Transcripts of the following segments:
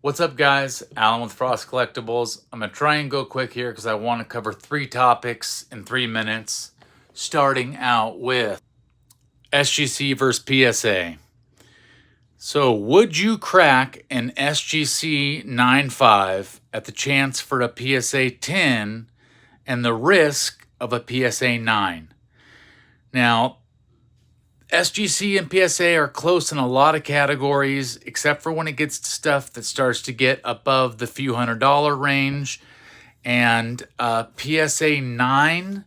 What's up, guys? Alan with Frost Collectibles. I'm going to try and go quick here because I want to cover 3 topics in 3 minutes, starting out with SGC versus PSA. So, would you crack an SGC 9.5 at the chance for a PSA 10 and the risk of a PSA 9? Now, SGC and PSA are close in a lot of categories, except for when it gets to stuff that starts to get above the few $100 range. And PSA 9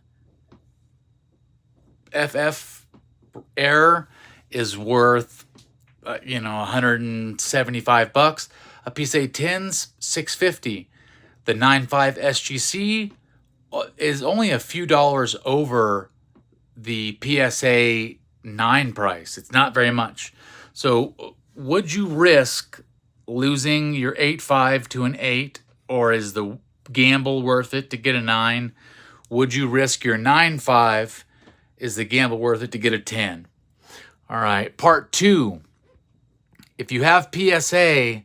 FF Air is worth, $175. A PSA 10's $650. The 9.5 SGC is only a few dollars over the PSA 9 price. It's not very much. So would you risk losing your 8.5 to an 8, or is the gamble worth it to get a 9? Would you risk your 9.5? Is the gamble worth it to get a 10? All right, part 2. If you have PSA,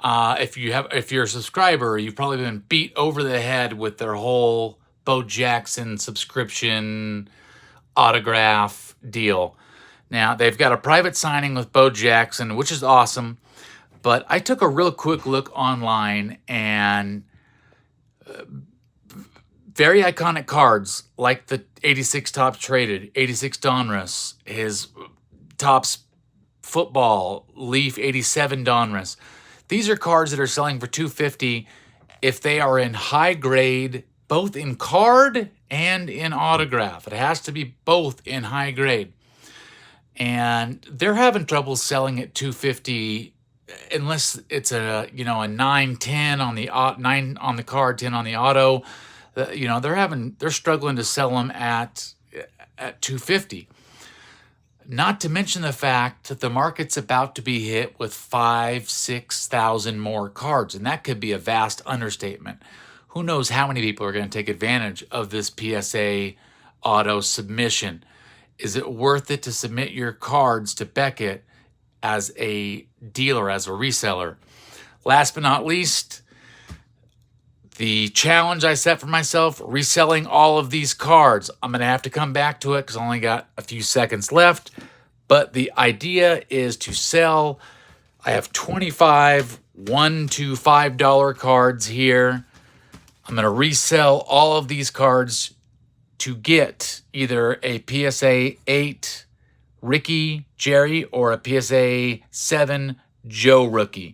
if you're a subscriber, you've probably been beat over the head with their whole Bo Jackson subscription autograph deal. Now, they've got a private signing with Bo Jackson, which is awesome, but I took a real quick look online, and very iconic cards like the 86 Topps Traded, 86 Donruss, his Topps Football, Leaf 87 Donruss. These are cards that are selling for $250 if they are in high grade, both in card and in autograph. It has to be both in high grade. And they're having trouble selling at $250 unless it's a 9-10 on the 9 on the card, 10 on the auto. They're struggling to sell them at $250. Not to mention the fact that the market's about to be hit with 5,000-6,000 more cards, and that could be a vast understatement. Who knows how many people are going to take advantage of this PSA auto submission? Is it worth it to submit your cards to Beckett as a dealer, as a reseller? Last but not least, the challenge I set for myself, reselling all of these cards. I'm going to have to come back to it because I only got a few seconds left. But the idea is to sell. I have 25 $1 to $5 cards here. I'm going to resell all of these cards to get either a PSA 8 Ricky Jerry or a PSA 7 Joe Rookie.